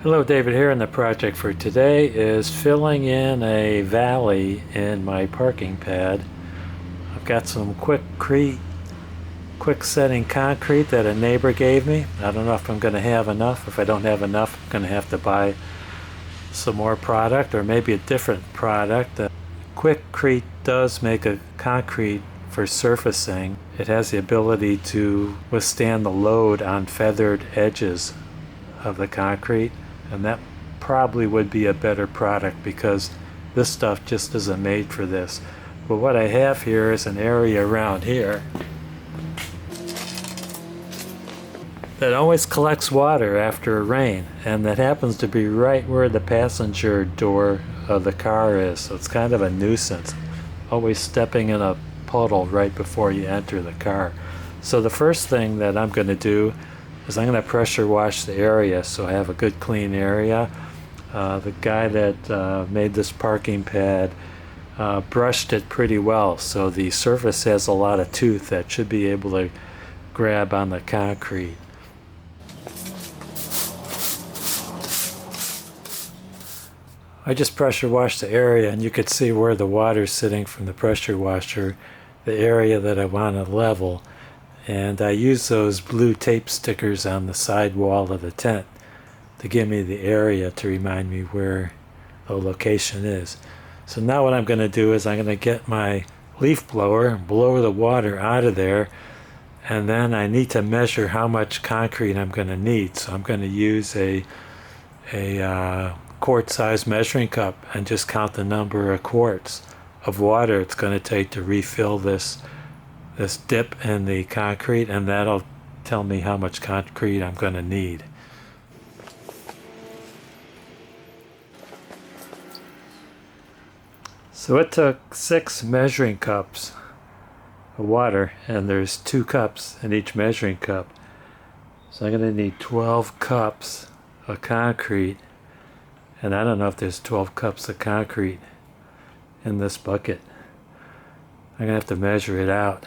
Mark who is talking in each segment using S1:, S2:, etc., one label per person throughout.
S1: Hello, David here, and the project for today is filling in a valley in my parking pad. I've got some quick setting concrete that a neighbor gave me. I don't know if I'm going to have enough. If I don't have enough, I'm going to have to buy some more product or maybe a different product. Quickcrete does make a concrete for surfacing. It has the ability to withstand the load on feathered edges of the concrete, and that probably would be a better product because this stuff just isn't made for this. But what I have here is an area around here that always collects water after a rain, and that happens to be right where the passenger door of the car is, so it's kind of a nuisance, always stepping in a puddle right before you enter the car. So the first thing that I'm going to do is I'm going to pressure wash the area so I have a good clean area. The guy that made this parking pad brushed it pretty well, so the surface has a lot of tooth that should be able to grab on the concrete. I just pressure washed the area, and you could see where the water's sitting from the pressure washer, the area that I want to level. And I use those blue tape stickers on the side wall of the tent to give me the area to remind me where the location is. So now what I'm going to do is I'm going to get my leaf blower and blow the water out of there, and then I need to measure how much concrete I'm going to need. So I'm going to use a quart-sized measuring cup and just count the number of quarts of water it's going to take to refill this dip in the concrete, and that'll tell me how much concrete I'm going to need. So it took 6 measuring cups of water, and there's 2 cups in each measuring cup. So I'm going to need 12 cups of concrete, and I don't know if there's 12 cups of concrete in this bucket. I'm going to have to measure it out.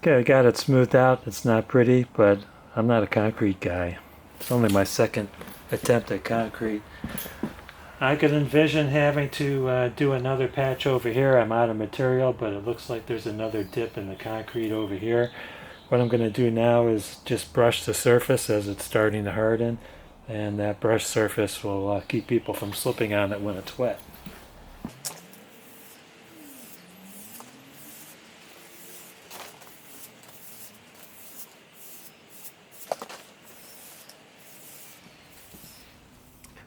S1: Okay, I got it smoothed out. It's not pretty, but I'm not a concrete guy. It's only my second attempt at concrete. I could envision having to do another patch over here. I'm out of material, but it looks like there's another dip in the concrete over here. What I'm going to do now is just brush the surface as it's starting to harden, and that brush surface will keep people from slipping on it when it's wet.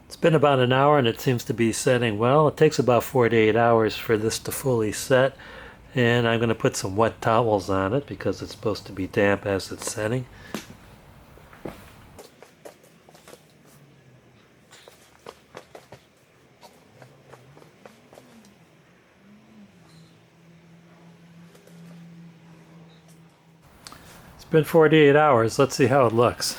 S1: It's been about an hour and it seems to be setting well. It takes about 48 hours for this to fully set, and I'm going to put some wet towels on it because it's supposed to be damp as it's setting. It's been 48 hours. Let's see how it looks.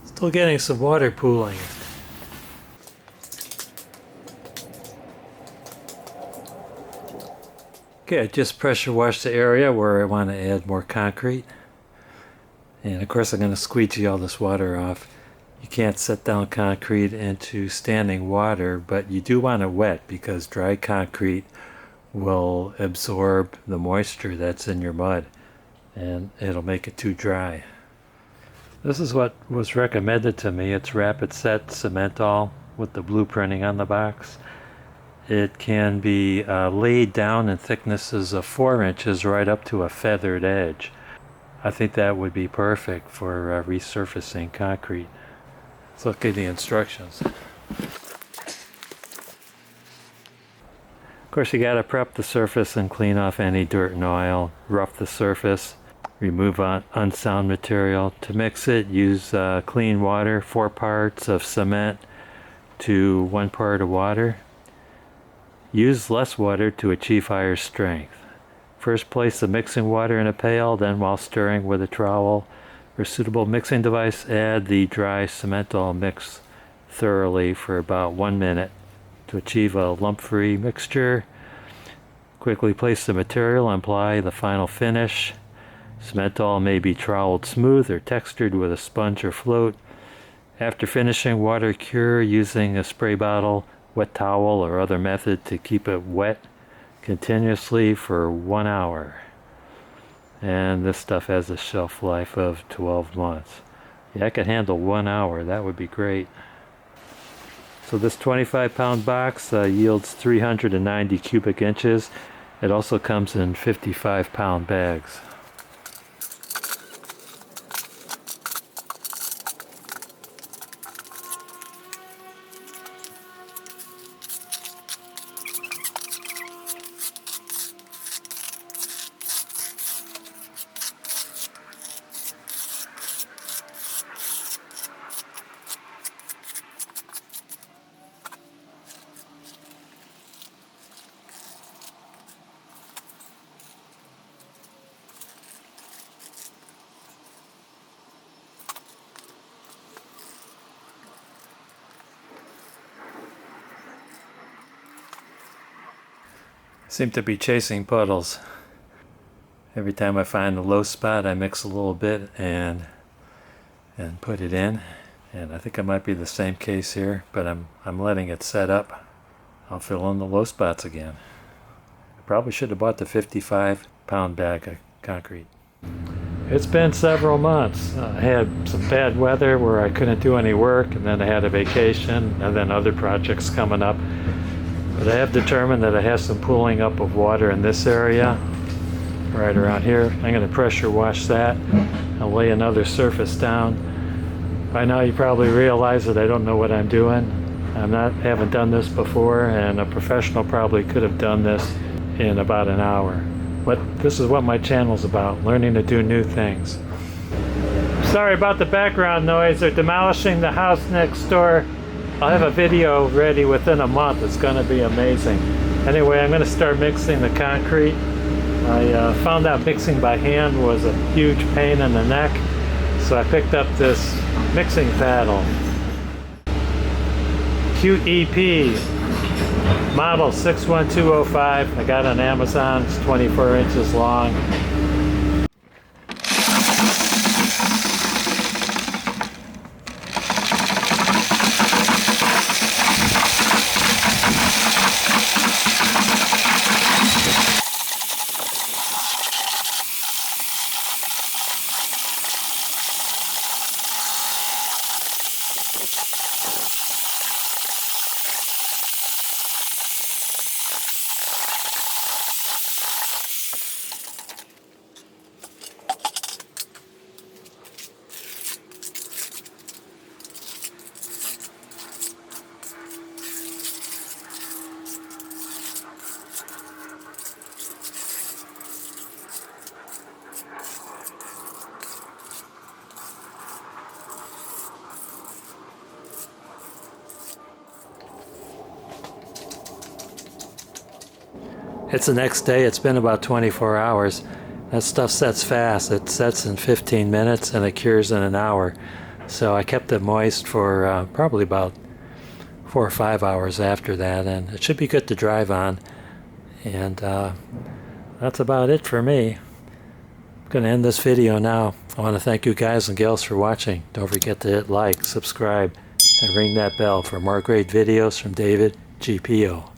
S1: Still getting some water pooling. Okay, I just pressure washed the area where I want to add more concrete. And of course I'm going to squeegee all this water off. You can't set down concrete into standing water, but you do want it wet because dry concrete will absorb the moisture that's in your mud and it'll make it too dry. This is what was recommended to me. It's rapid set cementol with the blueprinting on the box. It can be laid down in thicknesses of 4 inches right up to a feathered edge. I think that would be perfect for resurfacing concrete. Let's look at the instructions. Of course, you got to prep the surface and clean off any dirt and oil, rough the surface, remove unsound material. To mix it, use clean water, 4 parts of cement to 1 part of water. Use less water to achieve higher strength. First, place the mixing water in a pail, then while stirring with a trowel or suitable mixing device, add the dry cementol mix thoroughly for about 1 minute to achieve a lump-free mixture. Quickly place the material and apply the final finish. Cementol may be troweled smooth or textured with a sponge or float. After finishing, water cure using a spray bottle, wet towel, or other method to keep it wet continuously for 1 hour. And this stuff has a shelf life of 12 months. Yeah, I could handle 1 hour. That would be great. So this 25-pound box yields 390 cubic inches. It also comes in 55-pound bags. Seem to be chasing puddles. Every time I find a low spot, I mix a little bit and put it in. And I think it might be the same case here, but I'm letting it set up. I'll fill in the low spots again. I probably should have bought the 55-pound bag of concrete. It's been several months. I had some bad weather where I couldn't do any work, and then I had a vacation, and then other projects coming up. But I have determined that I have some pooling up of water in this area, right around here. I'm going to pressure wash that. I'll lay another surface down. By now you probably realize that I don't know what I'm doing. Haven't done this before, and a professional probably could have done this in about an hour. But this is what my channel's about, learning to do new things. Sorry about the background noise. They're demolishing the house next door. I'll have a video ready within a month. It's going to be amazing. Anyway, I'm going to start mixing the concrete. I found out mixing by hand was a huge pain in the neck, so I picked up this mixing paddle. QEP model 61205. I got it on Amazon. It's 24 inches long. It's the next day. It's been about 24 hours. That stuff sets fast. It sets in 15 minutes and it cures in an hour. So I kept it moist for probably about 4 or 5 hours after that, and it should be good to drive on. And that's about it for me. I'm going to end this video now. I want to thank you guys and gals for watching. Don't forget to hit like, subscribe, and ring that bell for more great videos from David GPO.